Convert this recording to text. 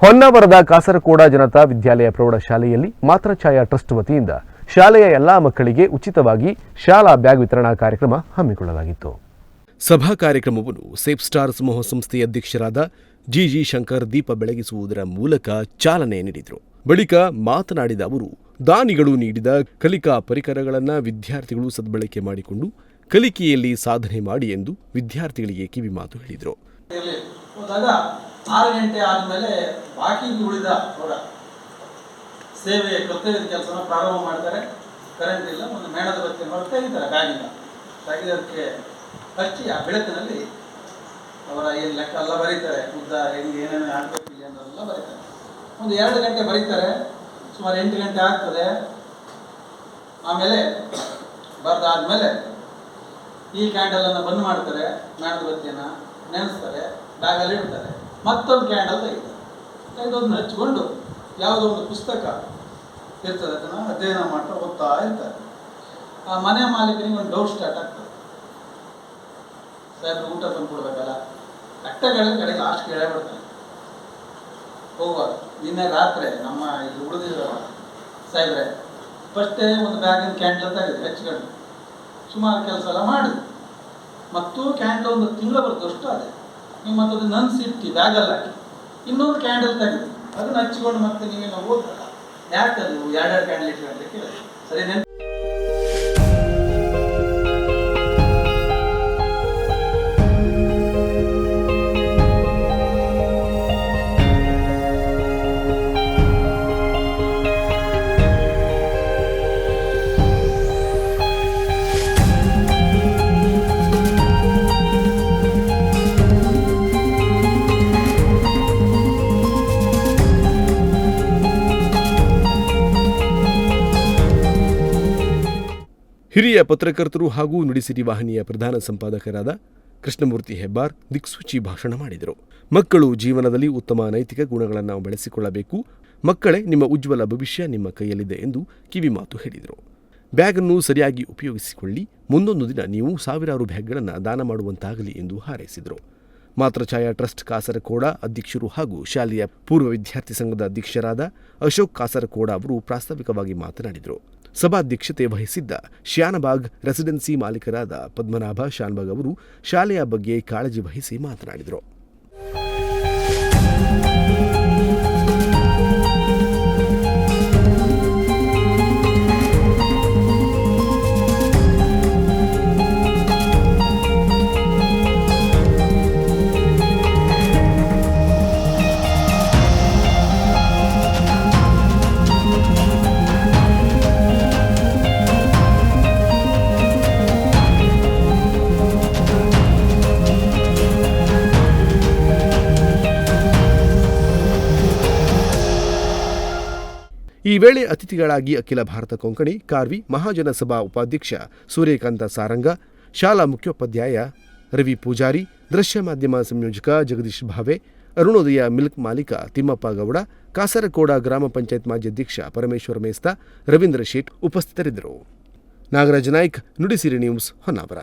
ಹೊನ್ನಾವರದ ಕಾಸರಕೋಡ ಜನತಾ ವಿದ್ಯಾಲಯ ಪ್ರೌಢಶಾಲೆಯಲ್ಲಿ ಮಾತೃಛಾಯಾ ಟ್ರಸ್ಟ್ ವತಿಯಿಂದ ಶಾಲೆಯ ಎಲ್ಲಾ ಮಕ್ಕಳಿಗೆ ಉಚಿತವಾಗಿ ಶಾಲಾ ಬ್ಯಾಗ್ ವಿತರಣಾ ಕಾರ್ಯಕ್ರಮ ಹಮ್ಮಿಕೊಳ್ಳಲಾಗಿತ್ತು. ಸಭಾ ಕಾರ್ಯಕ್ರಮವನ್ನು ಸೇಫ್ ಸ್ಟಾರ್ ಸಮೂಹ ಸಂಸ್ಥೆಯ ಅಧ್ಯಕ್ಷರಾದ ಜಿಜಿ ಶಂಕರ್ ದೀಪ ಬೆಳಗಿಸುವುದರ ಮೂಲಕ ಚಾಲನೆ ನೀಡಿದರು. ಬಳಿಕ ಮಾತನಾಡಿದ ಅವರು, ದಾನಿಗಳು ನೀಡಿದ ಕಲಿಕಾ ಪರಿಕರಗಳನ್ನು ವಿದ್ಯಾರ್ಥಿಗಳು ಸದ್ಬಳಕೆ ಮಾಡಿಕೊಂಡು ಕಲಿಕೆಯಲ್ಲಿ ಸಾಧನೆ ಮಾಡಿ ಎಂದು ವಿದ್ಯಾರ್ಥಿಗಳಿಗೆ ಕಿವಿಮಾತು ಹೇಳಿದರು. 6 ಗಂಟೆ ಆದಮೇಲೆ ಬಾಕಿ ಉಳಿದ ಅವರ ಸೇವೆ ಕರ್ತವ್ಯದ ಕೆಲಸನ ಪ್ರಾರಂಭ ಮಾಡ್ತಾರೆ. ಕರೆಂಟ್ ಇಲ್ಲ, ಒಂದು ಮೇಣದ ಬತ್ತಿಯನ್ನು ತೆಗಿತಾರೆ, ಬ್ಯಾಗಿಂದ ತೆಗೆದಕ್ಕೆ ಹಚ್ಚಿ ಆ ಬೆಳಕಿನಲ್ಲಿ ಅವರ ಏನು ಲೆಕ್ಕ ಎಲ್ಲ ಬರೀತಾರೆ. ಉದ್ದ ಹೆಂಗೆ ಏನೇನು ಆಗಬೇಕು ಇಲ್ಲಿ ಅನ್ನೋದೆಲ್ಲ ಬರೀತಾರೆ. ಒಂದು 2 ಗಂಟೆ ಬರೀತಾರೆ, ಸುಮಾರು 8 ಗಂಟೆ ಆಗ್ತದೆ. ಆಮೇಲೆ ಬರೆದಾದ್ಮೇಲೆ ಈ ಕ್ಯಾಂಡಲನ್ನು ಬಂದ್ ಮಾಡ್ತಾರೆ, ಮೇಣದ ಬತ್ತಿಯನ್ನು ನೆನೆಸ್ತಾರೆ, ಬ್ಯಾಗಲ್ಲಿ ಇಡ್ತಾರೆ. ಮತ್ತೊಂದು ಕ್ಯಾಂಡಲ್ ತೆಗೆದೊಂದು ಹಚ್ಕೊಂಡು ಯಾವುದೋ ಒಂದು ಪುಸ್ತಕ ಇರ್ತದೆ, ಅದನ್ನು ಅಧ್ಯಯನ ಮಾಡ್ತಾ ಓದ್ತಾ ಇರ್ತಾರೆ. ಆ ಮನೆ ಮಾಲೀಕನಿಗೆ ಒಂದು ಡೌಟ್ ಸ್ಟಾರ್ಟ್ ಆಗ್ತದೆ, ಸಾಹೇಬ್ರು ಊಟ ತಂದು ಕೊಡ್ಬೇಕಲ್ಲ. ಕಡೆಗೆ ಲಾಸ್ಟ್ ಕೇಳೇ ಬಿಡ್ತಾನೆ ಹೋಗುವಾಗ. ನಿನ್ನೆ ರಾತ್ರಿ ನಮ್ಮ ಇಲ್ಲಿ ಉಳಿದಿರೋ ಸಾಹೇಬ್ರೆ ಫಸ್ಟೇ ಒಂದು ಬ್ಯಾಗಿನ ಕ್ಯಾಂಡಲ್ ತೆಗೆದು ಹಚ್ಕೊಂಡು ಸುಮಾರು ಕೆಲಸ ಎಲ್ಲ ಮಾಡಿದ್ರು. ಮತ್ತು ಕ್ಯಾಂಡಲ್ ಒಂದು ತಿಂಗಳು ಬರ್ತದಷ್ಟು ಅದೇ ನೀವು ಮತ್ತದು ನನ್ಸಿಟ್ಟು ಬ್ಯಾಗಲ್ಲಿ ಹಾಕಿ ಇನ್ನೊಂದು ಕ್ಯಾಂಡಲ್ ತೆಗೆದು ಅದನ್ನು ಹಚ್ಚಿಕೊಂಡು ಮತ್ತೆ ನೀವೇನೋ ಓದ್ಬೇಕ. ಯಾಕೆ ನೀವು 2 ಕ್ಯಾಂಡಲ್ ಇಟ್ಕೊಂಡ್ರೆ ಕೇಳಿ ಸರಿ ನೆನ್ಪು. ಹಿರಿಯ ಪತ್ರಕರ್ತರು ಹಾಗೂ ನುಡಿಸಿರಿ ವಾಹಿನಿಯ ಪ್ರಧಾನ ಸಂಪಾದಕರಾದ ಕೃಷ್ಣಮೂರ್ತಿ ಹೆಬ್ಬಾರ್ ದಿಕ್ಸೂಚಿ ಭಾಷಣ ಮಾಡಿದರು. ಮಕ್ಕಳು ಜೀವನದಲ್ಲಿ ಉತ್ತಮ ನೈತಿಕ ಗುಣಗಳನ್ನು ಬೆಳೆಸಿಕೊಳ್ಳಬೇಕು. ಮಕ್ಕಳೇ ನಿಮ್ಮ ಉಜ್ವಲ ಭವಿಷ್ಯ ನಿಮ್ಮ ಕೈಯಲ್ಲಿದೆ ಎಂದು ಕಿವಿಮಾತು ಹೇಳಿದರು. ಬ್ಯಾಗ್ ಅನ್ನು ಸರಿಯಾಗಿ ಉಪಯೋಗಿಸಿಕೊಳ್ಳಿ. ಮುಂದೊಂದು ದಿನ ನೀವು ಸಾವಿರಾರು ಬ್ಯಾಗ್ಗಳನ್ನು ದಾನ ಮಾಡುವಂತಾಗಲಿ ಎಂದು ಹಾರೈಸಿದರು. ಮಾತೃಛಾಯಾ ಟ್ರಸ್ಟ್ ಕಾಸರಕೋಡ ಅಧ್ಯಕ್ಷರು ಹಾಗೂ ಶಾಲೆಯ ಪೂರ್ವ ವಿದ್ಯಾರ್ಥಿ ಸಂಘದ ಅಧ್ಯಕ್ಷರಾದ ಅಶೋಕ್ ಕಾಸರಕೋಡ ಅವರು ಪ್ರಾಸ್ತಾವಿಕವಾಗಿ ಮಾತನಾಡಿದರು. ಸಭಾಧ್ಯಕ್ಷತೆ ವಹಿಸಿದ್ದ ಶ್ಯಾನಬಾಗ್ ರೆಸಿಡೆನ್ಸಿ ಮಾಲೀಕರಾದ ಪದ್ಮನಾಭ ಶಾನ್ಬಾಗ್ ಅವರು ಶಾಲೆಯ ಬಗ್ಗೆ ಕಾಳಜಿ ವಹಿಸಿ ಮಾತನಾಡಿದರು. ಈ ವೇಳೆ ಅತಿಥಿಗಳಾಗಿ ಅಖಿಲ ಭಾರತ ಕೊಂಕಣಿ ಕಾರ್ವಿ ಮಹಾಜನ ಸಭಾ ಉಪಾಧ್ಯಕ್ಷ ಸೂರ್ಯಕಾಂತ ಸಾರಂಗ, ಶಾಲಾ ಮುಖ್ಯೋಪಾಧ್ಯಾಯ ರವಿ ಪೂಜಾರಿ, ದೃಶ್ಯ ಮಾಧ್ಯಮ ಸಂಯೋಜಕ ಜಗದೀಶ್ ಭಾವೆ, ಅರುಣೋದಯ ಮಿಲ್ಕ್ ಮಾಲೀಕ ತಿಮ್ಮಪ್ಪ ಗೌಡ, ಕಾಸರಕೋಡ ಗ್ರಾಮ ಪಂಚಾಯತ್ ಮಾಜಿ ಅಧ್ಯಕ್ಷ ಪರಮೇಶ್ವರ ಮೇಸ್ತಾ, ರವೀಂದ್ರ ಶೇಟ್ ಉಪಸ್ಥಿತರಿದ್ದರು. ನಾಗರಾಜ ನಾಯ್ಕ್, ನುಡಿಸಿರಿ ನ್ಯೂಸ್, ಹೊನ್ನಾವರ.